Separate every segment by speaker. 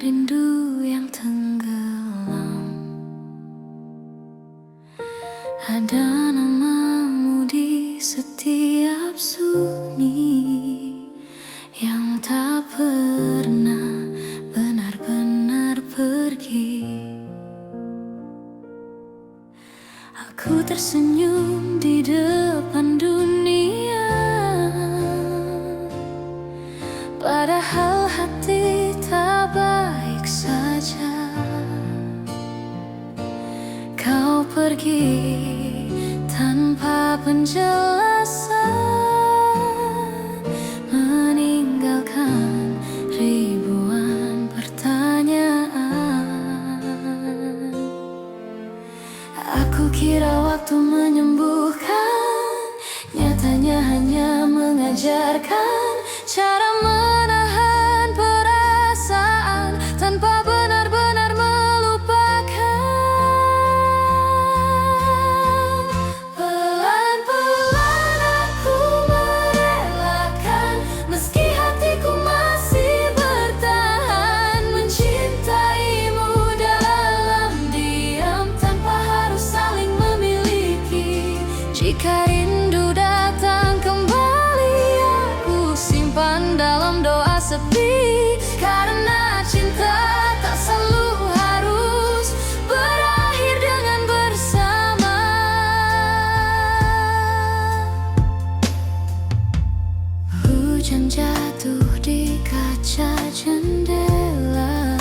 Speaker 1: rindu yang tenggelam. Ada namamu di setiap sunyi yang tak pernah benar-benar pergi. Aku tersenyum di depan dunia, padahal hati tak baik saja. Kau pergi tanpa penjelasan, meninggalkan ribuan pertanyaan. Aku kira waktu menyembuhkan, nyatanya hanya mengajarkan cara menahan perasaan tanpa benar-benar melupakan. Pelan-pelan aku merelakan, meski hatiku masih bertahan, mencintaimu dalam diam tanpa harus saling memiliki. Jika rindu datang kembali, aku simpan dalam doa sepi, karena cinta tak selalu harus berakhir dengan bersama. Hujan jatuh di kaca jendela,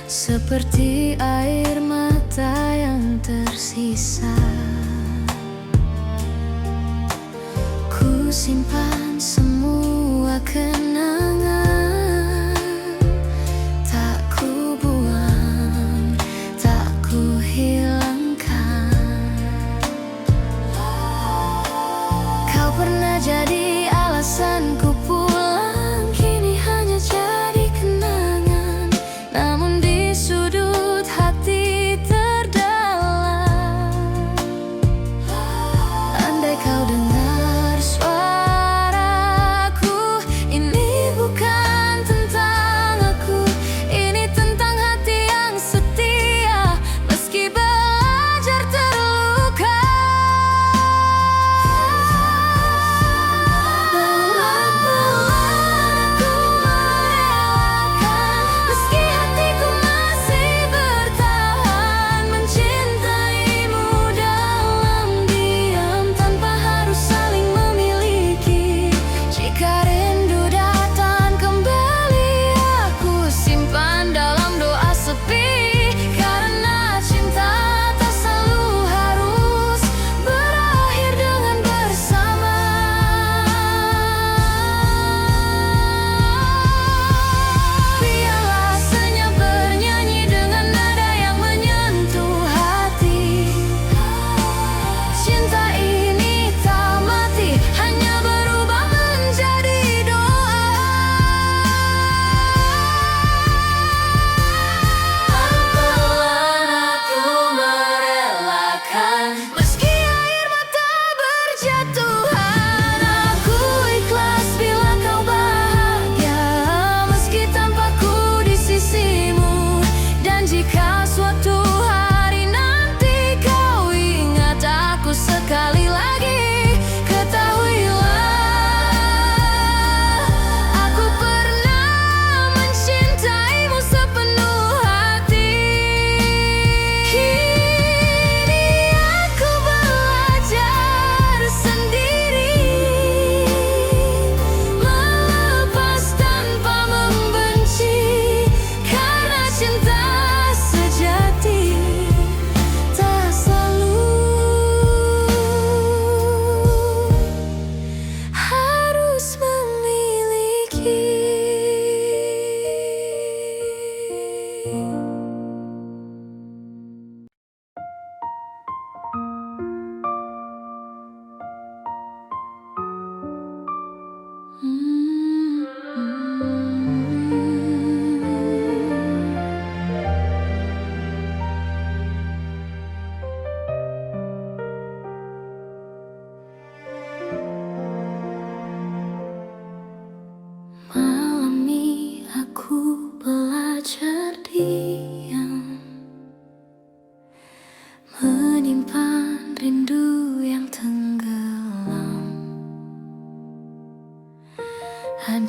Speaker 1: seperti air mata yang tersisa. Ku simpan semua kenangan, tak ku buang, tak ku hilangkan. Kau pernah jadi alasanku pulang, kini hanya jadi kenangan. Namun di sudut hati terdalam, andai kau dengar suaraku,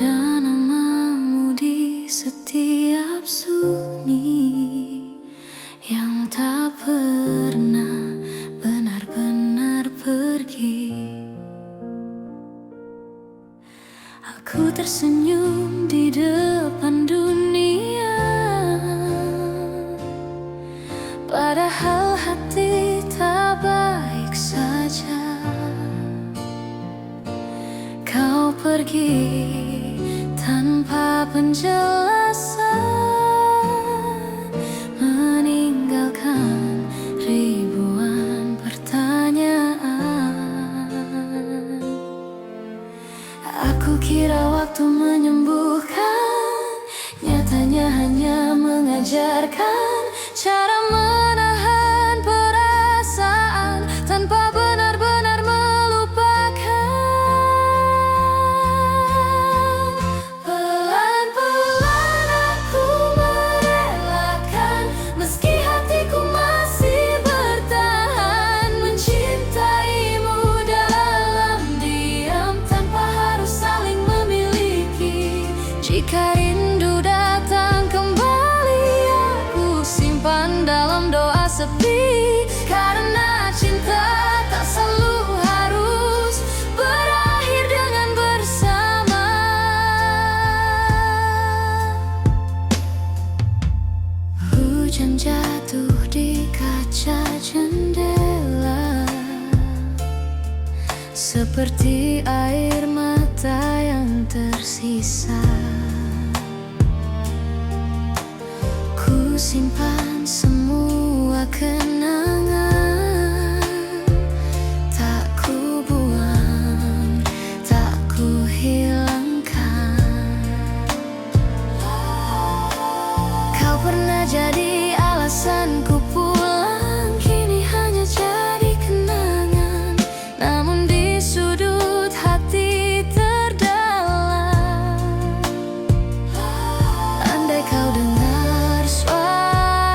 Speaker 1: Ada namamu di setiap sunyi yang tak pernah benar-benar pergi. Aku tersenyum di depan dunia, padahal hati tak baik saja. Kau pergi tanpa penjelasan, meninggalkan ribuan pertanyaan. Aku kira waktu menyembuhkan, nyatanya hanya mengajarkan cara menahan perasaan tanpa benar-benar melupakan. Pelan-pelan aku merelakan, meski hatiku masih bertahan, mencintaimu dalam diam tanpa harus saling memiliki. Jika rindu datang kembali, aku simpan dalam doa sepi, karena cinta tak selalu harus berakhir dengan bersama. Hujan jatuh di kaca jendela, seperti air mata yang tersisa. Ku simpan semua kenangan, tak ku buang, tak ku hilangkan. Kau pernah jadi alasanku pulang, kini hanya jadi kenangan. Namun di sudut hati terdalam, andai kau dengar suara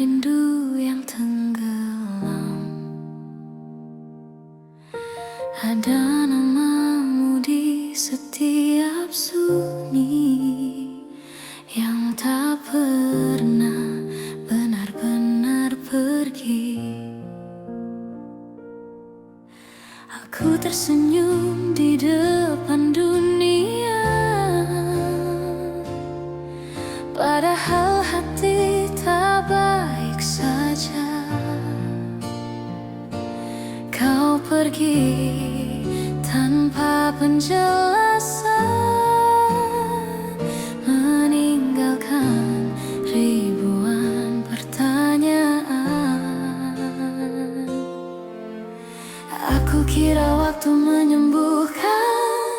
Speaker 1: rindu yang tenggelam. Ada namamu di setiap sunyi yang tak pernah benar-benar pergi. Aku tersenyum di depan dunia, padahal hati tak baik saja. Kau pergi tanpa penjelasan, meninggalkan ribuan pertanyaan. Aku kira waktu menyembuhkan,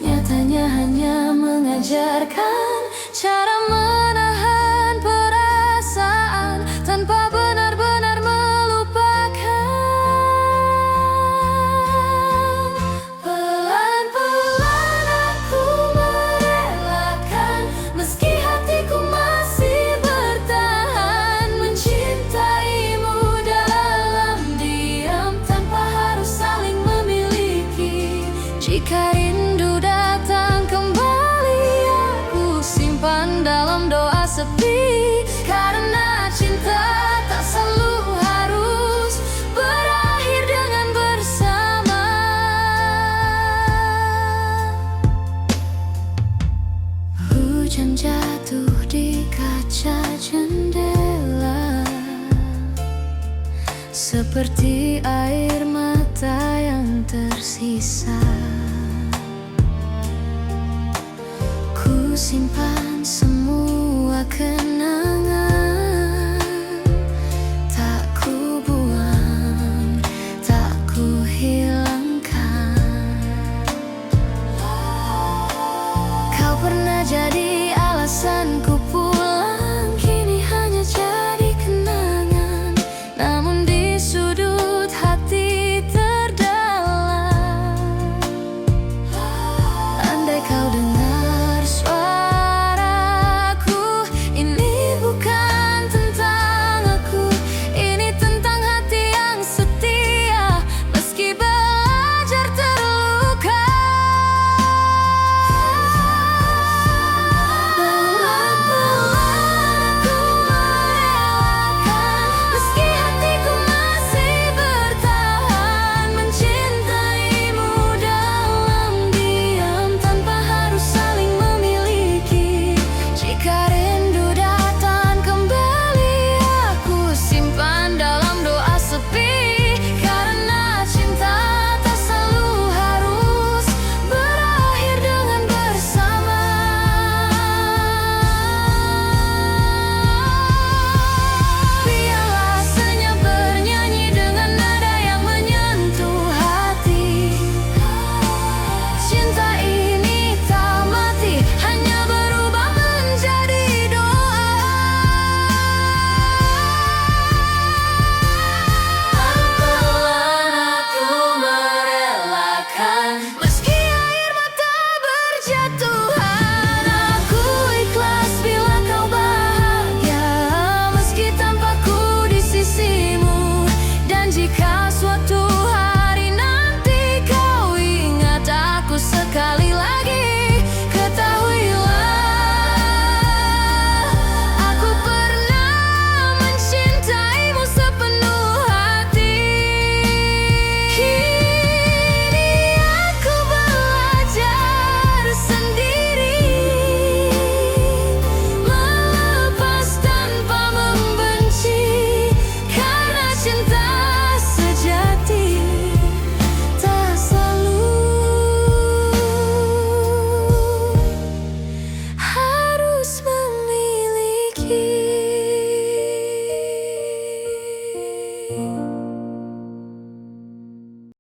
Speaker 1: nyatanya hanya mengajarkan cara menahan perasaan tanpa benar-benar melupakan. Pelan-pelan aku merelakan, meski hatiku masih bertahan, mencintaimu dalam diam tanpa harus saling memiliki. Jika rindu datang kembali, aku simpan dalam doa sepi, karena cinta tak selalu harus berakhir dengan bersama. Hujan jatuh di kaca jendela, seperti air mata yang tersisa. Ku simpan semua kenangan